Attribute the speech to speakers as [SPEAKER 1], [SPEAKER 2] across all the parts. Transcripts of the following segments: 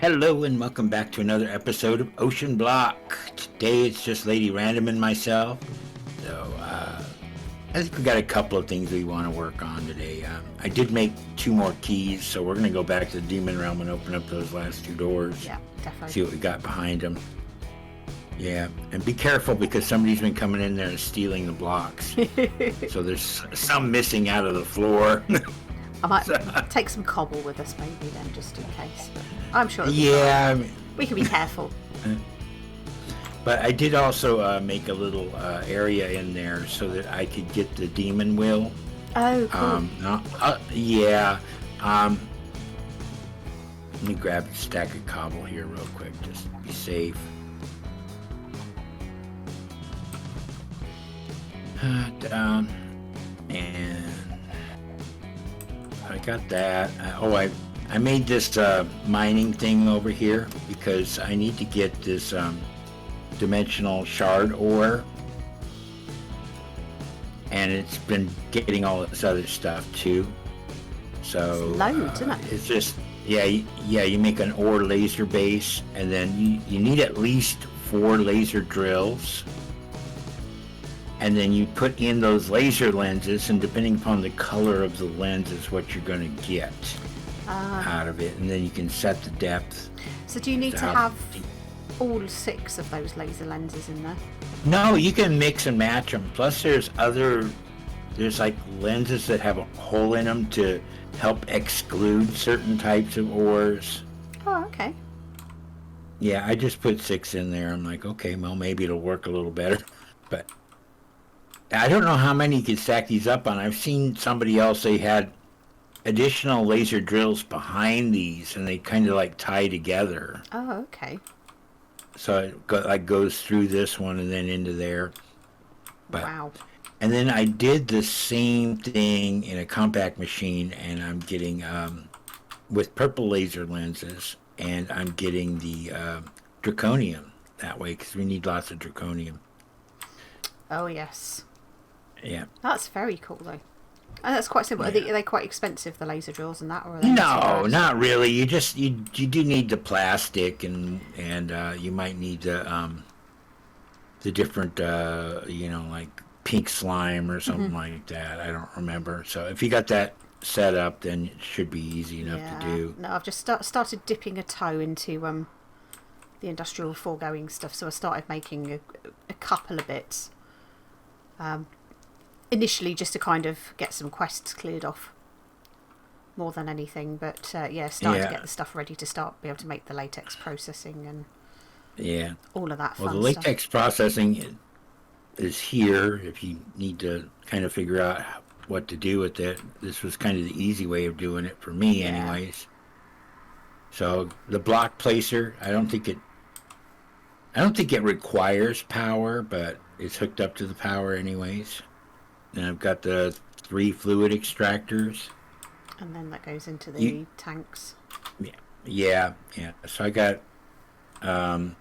[SPEAKER 1] Hello and welcome back to another episode of OceanBlock. Today it's just Lady Random and myself. So I think we got a couple of things we want to work on today. I did make 2 more keys, so we're going to go back to the Demon Realm and open up those last 2 doors.
[SPEAKER 2] Yeah, definitely.
[SPEAKER 1] See what we got behind them. Yeah, and be careful because somebody's been coming in there and stealing the blocks. So there's some missing out of the floor.
[SPEAKER 2] I might take some cobble with us maybe then, just in case. But I'm sure.
[SPEAKER 1] Yeah, I mean,
[SPEAKER 2] we can be careful.
[SPEAKER 1] But I did also make a little area in there so that I could get the demon wheel.
[SPEAKER 2] Oh, cool.
[SPEAKER 1] Yeah. Let me grab a stack of cobble here real quick, just to be safe. Down. And I got that. I made this mining thing over here because I need to get this dimensional shard ore, and it's been getting all this other stuff too. So
[SPEAKER 2] it's loads, isn't it?
[SPEAKER 1] It's just you make an ore laser base, and then you need at least 4 laser drills, and then you put in those laser lenses, and depending upon the color of the lens is what you're going to get out of it, and then you can set the depth.
[SPEAKER 2] So do you need to have all 6 of those laser lenses in there?
[SPEAKER 1] No, you can mix and match them. Plus there's like lenses that have a hole in them to help exclude certain types of ores.
[SPEAKER 2] Oh, okay.
[SPEAKER 1] Yeah, I just put 6 in there. I'm like, okay, well, maybe it'll work a little better. But I don't know how many you can stack these up on. I've seen somebody else, they had additional laser drills behind these, and they kind of like tie together.
[SPEAKER 2] Oh, okay.
[SPEAKER 1] So it goes through this one and then into there. But,
[SPEAKER 2] wow.
[SPEAKER 1] And then I did the same thing in a compact machine, and I'm getting with purple laser lenses, and I'm getting the draconium that way because we need lots of draconium.
[SPEAKER 2] Oh yes.
[SPEAKER 1] Yeah.
[SPEAKER 2] That's very cool though. And that's quite simple.
[SPEAKER 1] Yeah.
[SPEAKER 2] Are they quite expensive, the laser drills and that? Or are they
[SPEAKER 1] No, not really. You do need the plastic, and you might need the different like pink slime or something like that. I don't remember. So if you got that set up, then it should be easy enough to do.
[SPEAKER 2] No, I've just started dipping a toe into the industrial foregoing stuff. So I started making a couple of bits. Initially just to kind of get some quests cleared off more than anything, but starting to get the stuff ready to be able to make the latex processing and all of that fun stuff.
[SPEAKER 1] Well, the latex processing is here if you need to kind of figure out what to do with it. This was kind of the easy way of doing it for me anyways. So the block placer, I don't think it requires power, but it's hooked up to the power anyways. And I've got the 3 fluid extractors.
[SPEAKER 2] And then that goes into the tanks.
[SPEAKER 1] Yeah. So I got I've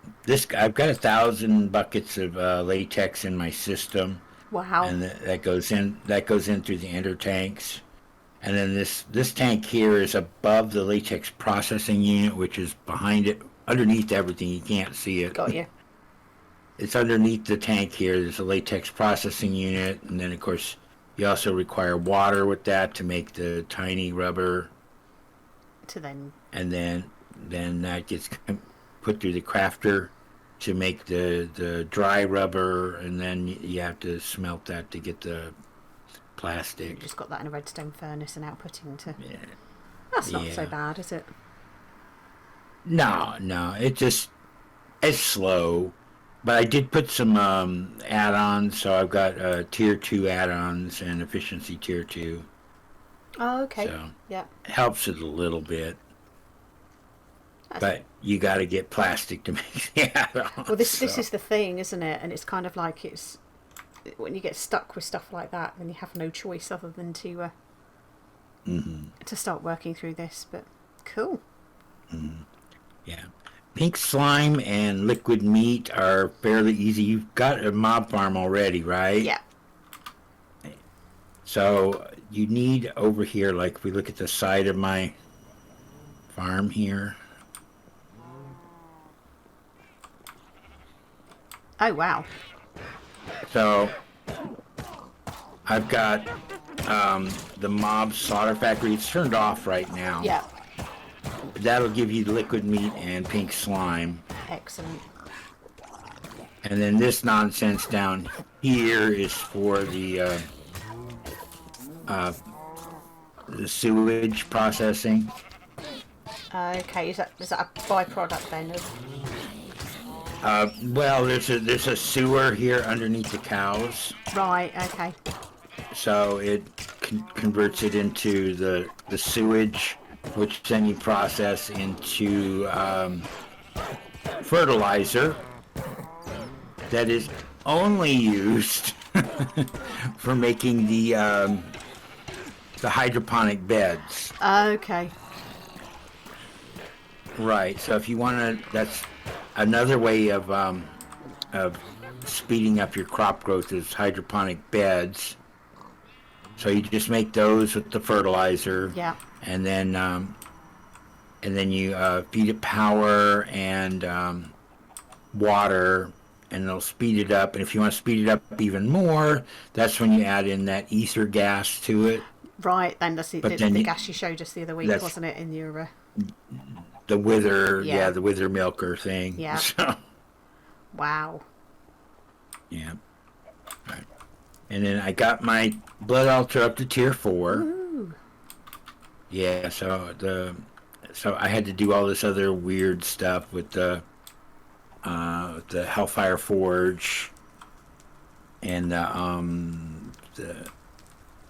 [SPEAKER 1] got 1,000 buckets of latex in my system.
[SPEAKER 2] Wow.
[SPEAKER 1] And that goes in through the ender tanks. And then this tank here is above the latex processing unit, which is behind it, underneath everything. You can't see it.
[SPEAKER 2] Got you.
[SPEAKER 1] It's underneath the tank here. There's a latex processing unit, and then of course you also require water with that to make the tiny rubber. And then that gets put through the crafter to make the dry rubber, and then you have to smelt that to get the plastic.
[SPEAKER 2] You just got that in a redstone furnace and outputting to. Yeah. That's not so bad, is it?
[SPEAKER 1] No, it's slow. But I did put some add-ons, so I've got tier 2 add-ons and efficiency tier 2.
[SPEAKER 2] Oh, okay.
[SPEAKER 1] So
[SPEAKER 2] yeah.
[SPEAKER 1] It helps it a little bit. But you got to get plastic to make the add-ons.
[SPEAKER 2] Well, this is the thing, isn't it? And it's kind of like when you get stuck with stuff like that, then you have no choice other than to start working through this. But cool.
[SPEAKER 1] Mm-hmm. Yeah. Pink slime and liquid meat are fairly easy. You've got a mob farm already, right?
[SPEAKER 2] Yeah.
[SPEAKER 1] So you need over here, like if we look at the side of my farm here,
[SPEAKER 2] Oh, wow.
[SPEAKER 1] So I've got the mob slaughter factory. It's turned off right now.
[SPEAKER 2] Yeah.
[SPEAKER 1] That'll give you liquid meat and pink slime.
[SPEAKER 2] Excellent.
[SPEAKER 1] And then this nonsense down here is for the sewage processing.
[SPEAKER 2] Okay, is that a byproduct then of...
[SPEAKER 1] Well, there's a sewer here underneath the cows.
[SPEAKER 2] Right, okay.
[SPEAKER 1] So it converts it into the sewage, which then you process into fertilizer that is only used for making the hydroponic beds.
[SPEAKER 2] Okay.
[SPEAKER 1] Right. So if you want to, that's another way of speeding up your crop growth is hydroponic beds. So you just make those with the fertilizer.
[SPEAKER 2] Yeah.
[SPEAKER 1] And then you feed it power and water, and it'll speed it up. And if you want to speed it up even more, that's when you add in that ether gas to it.
[SPEAKER 2] Right, and that's the gas you showed us the other week, wasn't it, in your...
[SPEAKER 1] the wither, the wither milker thing.
[SPEAKER 2] Yeah.
[SPEAKER 1] So.
[SPEAKER 2] Wow.
[SPEAKER 1] Yeah. Right. And then I got my blood altar up to tier 4.
[SPEAKER 2] Ooh.
[SPEAKER 1] Yeah, so I had to do all this other weird stuff with the Hellfire Forge and the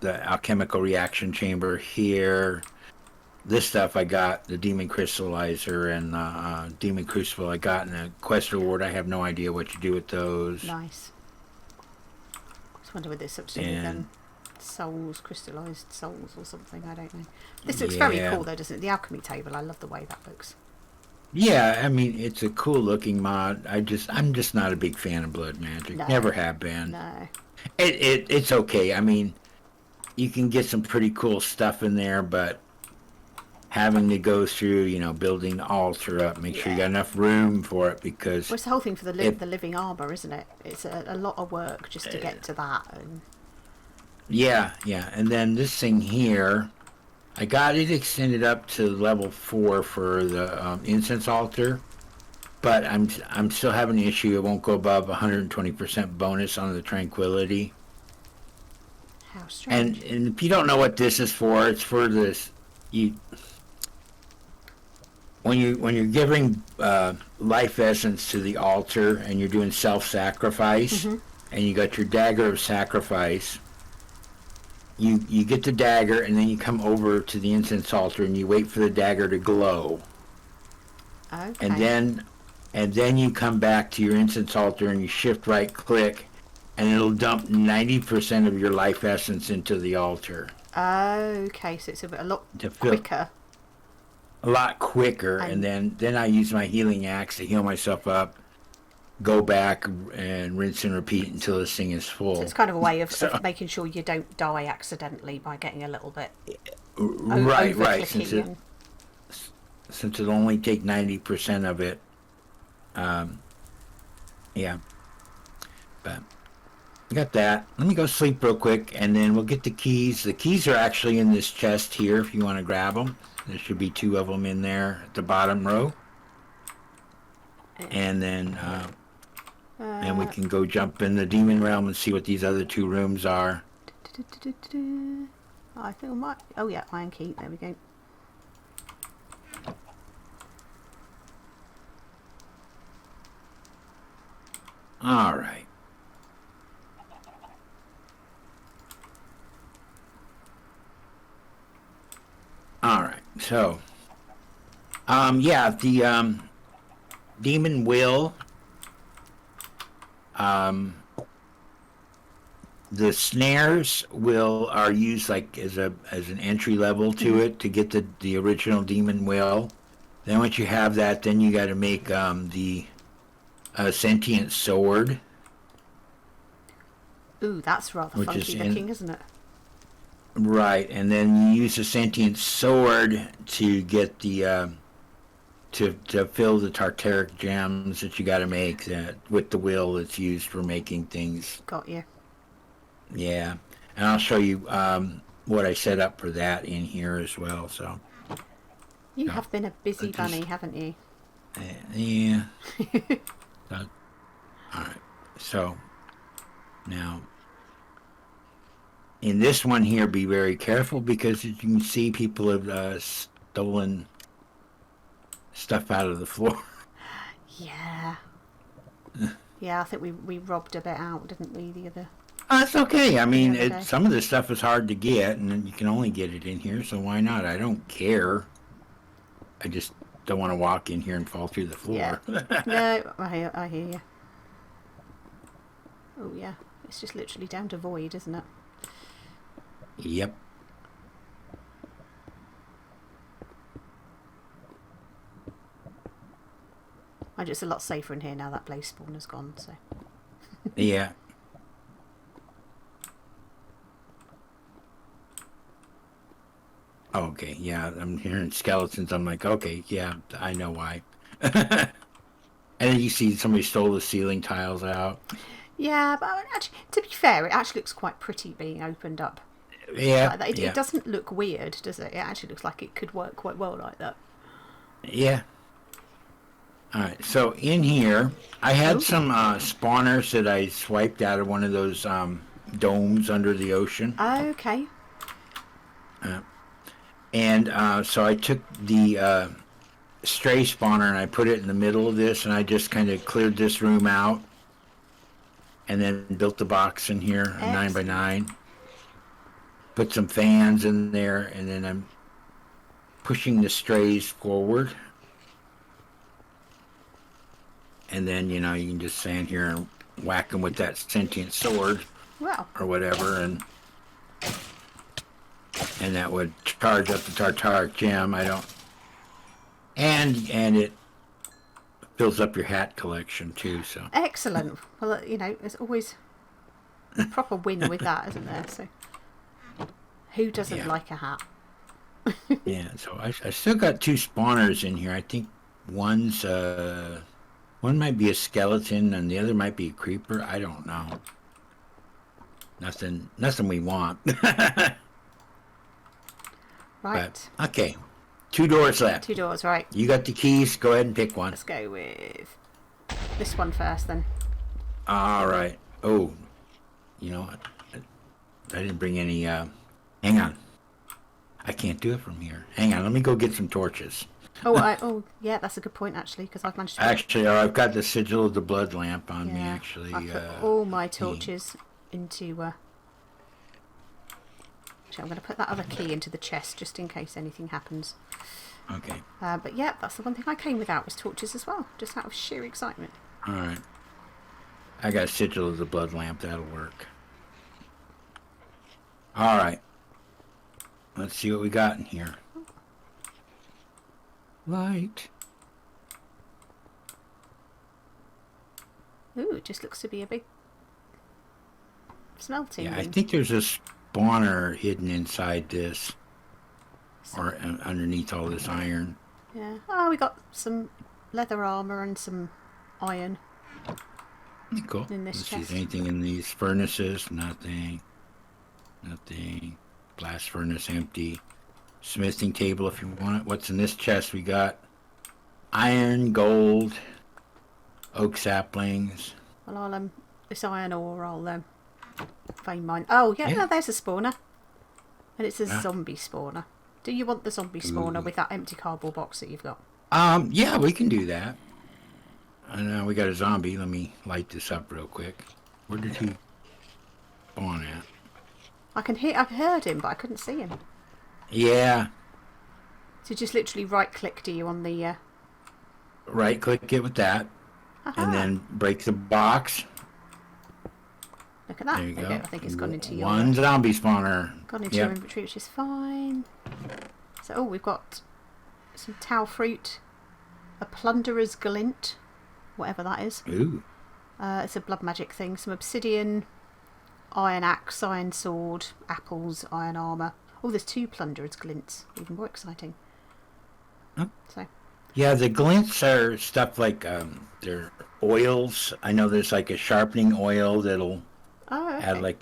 [SPEAKER 1] alchemical reaction chamber here. This stuff I got, the Demon Crystallizer and Demon Crucible I got in a quest reward. I have no idea what you do with those.
[SPEAKER 2] Nice. Just wonder whether it's something to do with souls, crystallized souls or something. I don't know. This looks very cool though, doesn't it? The alchemy table. I love the way that looks.
[SPEAKER 1] Yeah, I mean it's a cool looking mod. I'm just not a big fan of blood magic.
[SPEAKER 2] No.
[SPEAKER 1] Never have been.
[SPEAKER 2] No.
[SPEAKER 1] It's okay. I mean, you can get some pretty cool stuff in there, but having to go through, building the altar up, make sure you got enough room for it, because...
[SPEAKER 2] Well, it's the whole thing for the living armour, isn't it? It's a lot of work just to get to that. And...
[SPEAKER 1] Yeah. And then this thing here, I got it extended up to level 4 for the incense altar, but I'm still having an issue. It won't go above 120% bonus on the tranquility.
[SPEAKER 2] How strange.
[SPEAKER 1] And if you don't know what this is for, it's for this... When you're giving life essence to the altar and you're doing self-sacrifice, and you got your dagger of sacrifice, you get the dagger and then you come over to the incense altar and you wait for the dagger to glow.
[SPEAKER 2] Okay.
[SPEAKER 1] And then you come back to your incense altar and you shift right click and it'll dump 90% of your life essence into the altar.
[SPEAKER 2] Okay, so it's a lot quicker.
[SPEAKER 1] A lot quicker, and then I use my healing axe to heal myself up, go back and rinse and repeat until this thing is full.
[SPEAKER 2] So it's kind of a way of making sure you don't die accidentally by getting a little bit
[SPEAKER 1] right. Since it'll only take 90% of it, yeah. But I got that. Let me go sleep real quick, and then we'll get the keys. The keys are actually in this chest here if you want to grab them. There should be 2 of them in there at the bottom row. And then and we can go jump in the demon realm and see what these other 2 rooms are.
[SPEAKER 2] I think I might... Oh yeah, iron key. There we go.
[SPEAKER 1] All right. All right. So, the demon will, the snares are used like as an entry level to it to get the original demon will. Then once you have that, then you got to make the sentient sword.
[SPEAKER 2] Ooh, that's rather funky looking, isn't it? Right,
[SPEAKER 1] and then you use the sentient sword to get the to fill the tartaric gems that you got to make that with the wheel that's used for making things.
[SPEAKER 2] Got you.
[SPEAKER 1] Yeah, and I'll show you what I set up for that in here as well. So
[SPEAKER 2] you have been a busy bunny, haven't you?
[SPEAKER 1] Yeah. All right. So now in this one here, be very careful because as you can see, people have stolen stuff out of the floor.
[SPEAKER 2] Yeah. Yeah, I think we robbed a bit out, didn't we, the other...
[SPEAKER 1] That's okay. I mean, some of this stuff is hard to get, and you can only get it in here, so why not? I don't care. I just don't want to walk in here and fall through the floor.
[SPEAKER 2] Yeah. No, I hear you. Oh, yeah. It's just literally down to void, isn't it?
[SPEAKER 1] Yep.
[SPEAKER 2] And it's a lot safer in here now that blaze spawner's gone, so...
[SPEAKER 1] Yeah. Okay, yeah, I'm hearing skeletons. I'm like, okay, yeah, I know why. And then you see somebody stole the ceiling tiles out.
[SPEAKER 2] Yeah, but actually, to be fair, it actually looks quite pretty being opened up.
[SPEAKER 1] Yeah,
[SPEAKER 2] like that.
[SPEAKER 1] Yeah.
[SPEAKER 2] It doesn't look weird, does it? It actually looks like it could work quite well like that.
[SPEAKER 1] Yeah. All right, so in here, I had some spawners that I swiped out of one of those domes under the ocean.
[SPEAKER 2] Okay.
[SPEAKER 1] And so I took the stray spawner and I put it in the middle of this, and I just kind of cleared this room out and then built the box in here, a 9x9. Put some fans in there, and then I'm pushing the strays forward. And then, you can just stand here and whack them with that sentient sword.
[SPEAKER 2] Wow.
[SPEAKER 1] Or whatever, and that would charge up the tartaric gem. And it fills up your hat collection too. So
[SPEAKER 2] excellent. Well, there's always a proper win with that, isn't there? So who doesn't like a hat?
[SPEAKER 1] Yeah. So I still got 2 spawners in here. I think one might be a skeleton and the other might be a creeper. I don't know. Nothing we want.
[SPEAKER 2] Right.
[SPEAKER 1] But, okay. 2 doors left.
[SPEAKER 2] 2 doors, right.
[SPEAKER 1] You got the keys. Go ahead and pick one.
[SPEAKER 2] Let's go with this one first, then.
[SPEAKER 1] All right. Oh, you know what? I didn't bring any. Hang on. I can't do it from here. Hang on. Let me go get some torches.
[SPEAKER 2] Oh, yeah, that's a good point, actually, because I've managed to...
[SPEAKER 1] Actually, I've got the sigil of the blood lamp on me, actually.
[SPEAKER 2] I put all my torches into... Actually, I'm going to put that other key into the chest, just in case anything happens.
[SPEAKER 1] Okay.
[SPEAKER 2] But yeah, that's the one thing I came without, was torches as well, just out of sheer excitement.
[SPEAKER 1] All right. I got a sigil of the blood lamp. That'll work. All right. Let's see what we got in here. Light.
[SPEAKER 2] Ooh, it just looks to be a big smelting room.
[SPEAKER 1] I think there's a spawner hidden inside this, or underneath all this iron.
[SPEAKER 2] Yeah. Oh, we got some leather armor and some iron.
[SPEAKER 1] Cool.
[SPEAKER 2] In this
[SPEAKER 1] Let's
[SPEAKER 2] chest.
[SPEAKER 1] see, anything in these furnaces? Nothing. Blast furnace empty. Smithing table if you want it. What's in this chest? We got iron, gold, oak saplings.
[SPEAKER 2] Well, I'll this iron ore, I'll find mine. Oh, yeah, no, there's a spawner. And it's a zombie spawner. Do you want the zombie spawner with that empty cardboard box that you've got?
[SPEAKER 1] Yeah, we can do that. I know we got a zombie. Let me light this up real quick. Where did he spawn at?
[SPEAKER 2] I heard him, but I couldn't see him.
[SPEAKER 1] Yeah.
[SPEAKER 2] So just literally right-click, do you, on the...
[SPEAKER 1] Right-click it with that. And then break the box.
[SPEAKER 2] Look at that.
[SPEAKER 1] There you go.
[SPEAKER 2] I think it's gone into your...
[SPEAKER 1] One zombie spawner.
[SPEAKER 2] Gone into your inventory, which is fine. So, we've got some tau fruit, a plunderer's glint, whatever that is.
[SPEAKER 1] Ooh.
[SPEAKER 2] It's a blood magic thing. Some obsidian, iron axe, iron sword, apples, iron armour. Oh, there's 2 plunderer's glints. Even more exciting.
[SPEAKER 1] Oh.
[SPEAKER 2] So,
[SPEAKER 1] Yeah, the glints are stuff like they're oils. I know there's like a sharpening oil that'll
[SPEAKER 2] Oh,
[SPEAKER 1] add
[SPEAKER 2] okay.
[SPEAKER 1] like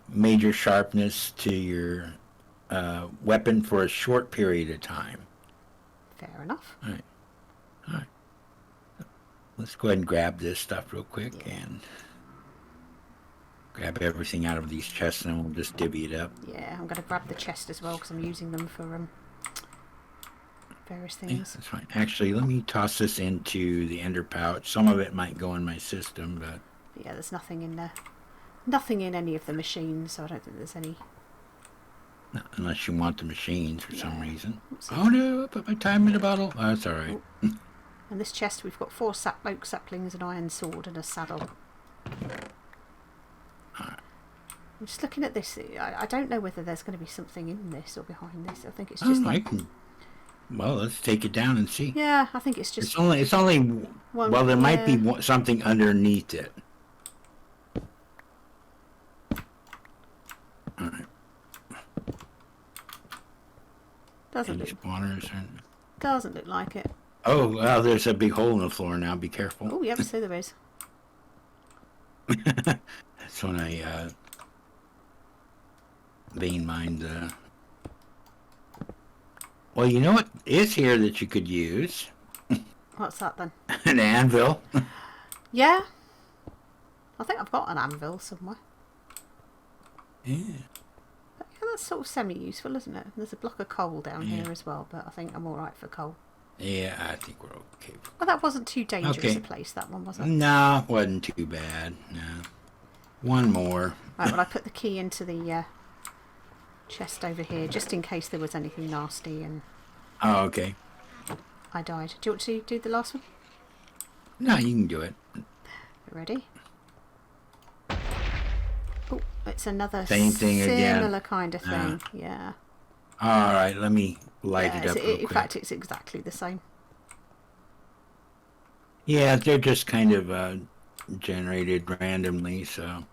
[SPEAKER 1] major sharpness to your weapon for a short period of time.
[SPEAKER 2] Fair enough.
[SPEAKER 1] All right, all right. Let's go ahead and grab this stuff real quick
[SPEAKER 2] Yeah.
[SPEAKER 1] and grab everything out of these chests, and then we'll just divvy it up.
[SPEAKER 2] Yeah, I'm going to grab the chest as well because I'm using them for various
[SPEAKER 1] Yeah,
[SPEAKER 2] things.
[SPEAKER 1] that's fine. Actually, let me toss this into the ender pouch. Some of it might go in my system, but
[SPEAKER 2] Yeah, there's nothing in there. Nothing in any of the machines, so I don't think there's any.
[SPEAKER 1] not unless you want the machines for some
[SPEAKER 2] No.
[SPEAKER 1] reason. Oh no! I put my time in a bottle. Oh, that's all right.
[SPEAKER 2] Oh. In this chest, we've got 4 oak saplings, an iron sword, and a saddle.
[SPEAKER 1] All right.
[SPEAKER 2] I'm just looking at this. I don't know whether there's going to be something in this or behind this. I think it's just like.
[SPEAKER 1] Well, let's take it down and see.
[SPEAKER 2] Yeah, I think it's just.
[SPEAKER 1] It's only.
[SPEAKER 2] One,
[SPEAKER 1] Well, there might
[SPEAKER 2] yeah.
[SPEAKER 1] be something underneath it. All right.
[SPEAKER 2] Doesn't
[SPEAKER 1] Any
[SPEAKER 2] look.
[SPEAKER 1] spawners?
[SPEAKER 2] Doesn't look like it.
[SPEAKER 1] Oh, well, there's a big hole in the floor now. Be careful.
[SPEAKER 2] Oh, yeah, so there is.
[SPEAKER 1] That's when I vein mined. Well, you know what is here that you could use?
[SPEAKER 2] What's that then?
[SPEAKER 1] An anvil.
[SPEAKER 2] Yeah. I think I've got an anvil somewhere.
[SPEAKER 1] Yeah.
[SPEAKER 2] But yeah, that's sort of semi-useful, isn't it? There's a block of coal down here as well, but I think I'm alright for coal.
[SPEAKER 1] Yeah, I think we're okay.
[SPEAKER 2] Well, that wasn't too dangerous a place, that one, was it?
[SPEAKER 1] No, wasn't too bad. No. One more.
[SPEAKER 2] Right, well, I put the key into the chest over here, just in case there was anything nasty and
[SPEAKER 1] Oh, okay.
[SPEAKER 2] I died. Do you want to do the last one?
[SPEAKER 1] No, you can do it.
[SPEAKER 2] Ready? Oh, it's another
[SPEAKER 1] Same thing again.
[SPEAKER 2] similar kind of thing. Yeah.
[SPEAKER 1] All right, let me light it up real
[SPEAKER 2] In
[SPEAKER 1] quick.
[SPEAKER 2] fact, it's exactly the same.
[SPEAKER 1] Yeah, they're just kind of generated randomly, so.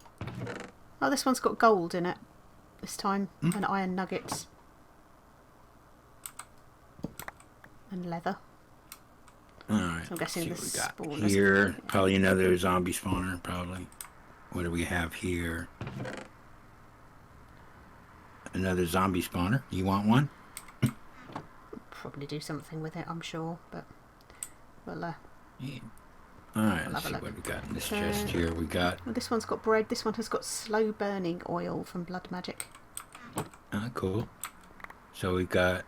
[SPEAKER 2] Oh, this one's got gold in it this time, and iron nuggets. And leather.
[SPEAKER 1] All right.
[SPEAKER 2] So I'm guessing
[SPEAKER 1] let's see
[SPEAKER 2] the
[SPEAKER 1] what we got
[SPEAKER 2] spawners.
[SPEAKER 1] here. Probably another zombie spawner, probably. What do we have here? Another zombie spawner. You want one?
[SPEAKER 2] Probably do something with it, I'm sure, but we'll
[SPEAKER 1] Yeah. All right,
[SPEAKER 2] We'll
[SPEAKER 1] let's
[SPEAKER 2] have
[SPEAKER 1] see
[SPEAKER 2] a
[SPEAKER 1] what
[SPEAKER 2] look.
[SPEAKER 1] we got in this chest here. We got.
[SPEAKER 2] well, this one's got bread. This one has got slow burning oil from blood magic.
[SPEAKER 1] Cool. So we got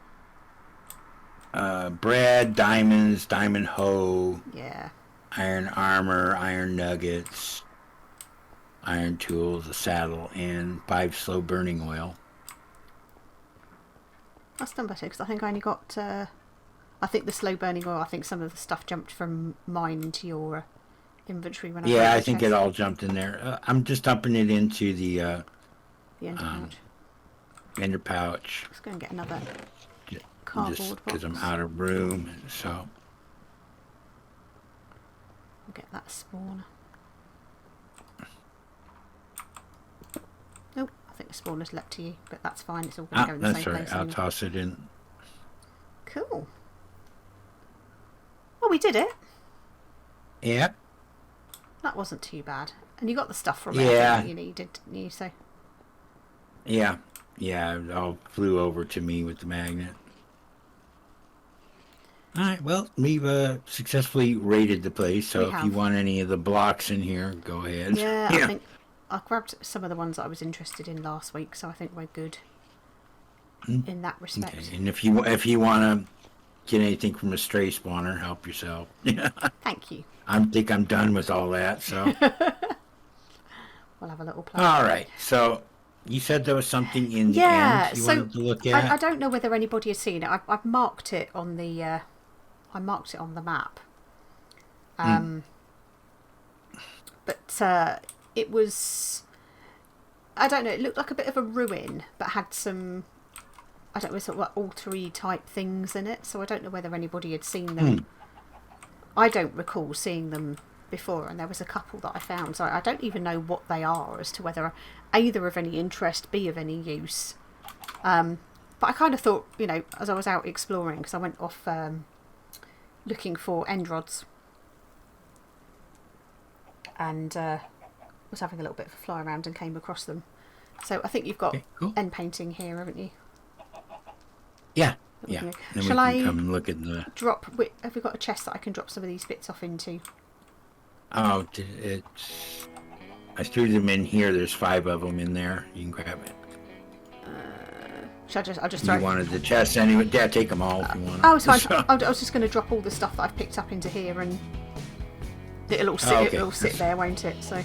[SPEAKER 1] bread, diamonds, diamond hoe,
[SPEAKER 2] Yeah.
[SPEAKER 1] iron armor, iron nuggets, iron tools, a saddle, and 5 slow burning oil.
[SPEAKER 2] That's done better because I think I only got. I think the slow burning oil. I think some of the stuff jumped from mine into your inventory when I.
[SPEAKER 1] Yeah, I think it all jumped in there. I'm just dumping it into the
[SPEAKER 2] ender pouch.
[SPEAKER 1] ender pouch.
[SPEAKER 2] Let's go and get another
[SPEAKER 1] Just
[SPEAKER 2] cardboard
[SPEAKER 1] because I'm
[SPEAKER 2] box.
[SPEAKER 1] out of room, so.
[SPEAKER 2] We'll get that spawner. Nope, I think the spawner's leapt to you, but that's fine. It's all going to go in the
[SPEAKER 1] That's
[SPEAKER 2] same
[SPEAKER 1] right.
[SPEAKER 2] place.
[SPEAKER 1] I'll
[SPEAKER 2] Anyway.
[SPEAKER 1] toss it in.
[SPEAKER 2] Cool. Well, we did it.
[SPEAKER 1] Yeah.
[SPEAKER 2] That wasn't too bad. And you got the stuff from
[SPEAKER 1] Yeah.
[SPEAKER 2] it that you needed, didn't you? So.
[SPEAKER 1] Yeah. Yeah, it all flew over to me with the magnet. All right, well, we've successfully raided the place, so if you want any of the blocks in here, go ahead.
[SPEAKER 2] Yeah, I think I grabbed some of the ones that I was interested in last week, so I think we're good in that respect.
[SPEAKER 1] Okay. And if you want to get anything from a stray spawner, help yourself.
[SPEAKER 2] Thank you.
[SPEAKER 1] I think I'm done with all that, so.
[SPEAKER 2] We'll have a little play.
[SPEAKER 1] All right, so you said there was something in the end you wanted to look at?
[SPEAKER 2] I don't know whether anybody has seen it. I've marked it on the map. But it was, I don't know, it looked like a bit of a ruin, but had some, I don't know, sort of like altar-y type things in it. So I don't know whether anybody had seen them. I don't recall seeing them before, and there was a couple that I found. So I don't even know what they are, as to whether either of any interest, be of any use. But I kind of thought, as I was out exploring, because I went off looking for end rods. And was having a little bit of a fly around and came across them. So I think you've got
[SPEAKER 1] cool.
[SPEAKER 2] end painting here, haven't you?
[SPEAKER 1] Yeah. Yeah. Then
[SPEAKER 2] Shall
[SPEAKER 1] we can
[SPEAKER 2] I
[SPEAKER 1] come and look at the...
[SPEAKER 2] drop... Have we got a chest that I can drop some of these bits off into?
[SPEAKER 1] Oh, it's... I threw them in here. There's 5 of them in there. You can grab it.
[SPEAKER 2] I'll just throw...
[SPEAKER 1] You wanted the chest anyway? Yeah, take them all if you want.
[SPEAKER 2] Oh, it's fine. I was just going to drop all the stuff that I've picked up into here, and it'll all sit, it'll all sit there, won't it? So.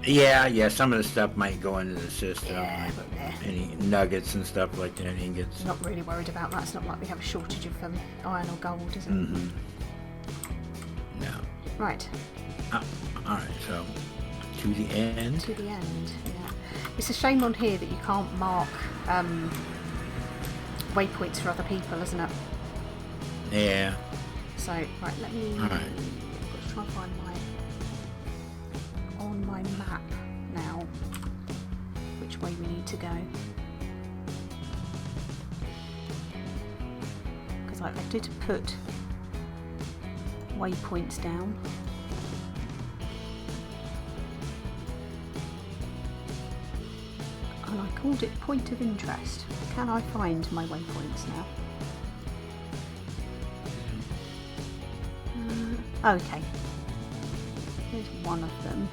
[SPEAKER 1] Yeah. Some of the stuff might go into the system.
[SPEAKER 2] Yeah,
[SPEAKER 1] like
[SPEAKER 2] but yeah.
[SPEAKER 1] any nuggets and stuff like that. Ingots.
[SPEAKER 2] Not really worried about that. It's not like we have a shortage of iron or gold, is it?
[SPEAKER 1] Mm-hmm. No.
[SPEAKER 2] Right.
[SPEAKER 1] All right. So to the end.
[SPEAKER 2] To the end. Yeah. It's a shame on here that you can't mark waypoints for other people, isn't it?
[SPEAKER 1] Yeah.
[SPEAKER 2] So right, let me.
[SPEAKER 1] All right.
[SPEAKER 2] Let's try and find on my map now which way we need to go, because I did put waypoints down. And I called it point of interest. Can I find my waypoints now? Okay. Here's one of them.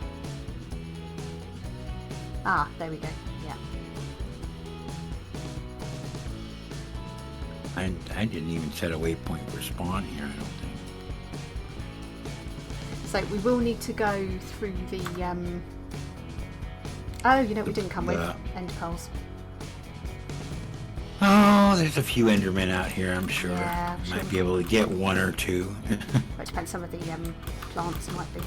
[SPEAKER 2] Ah, there we go. Yeah.
[SPEAKER 1] I didn't even set a waypoint for spawn here, I don't think.
[SPEAKER 2] So we will need to go through the oh, you know what we didn't come with? End pearls.
[SPEAKER 1] Oh, there's a few Endermen out here, I'm sure.
[SPEAKER 2] Yeah, I'm
[SPEAKER 1] Might
[SPEAKER 2] sure.
[SPEAKER 1] be able to get 1 or 2.
[SPEAKER 2] It depends, some of the plants might be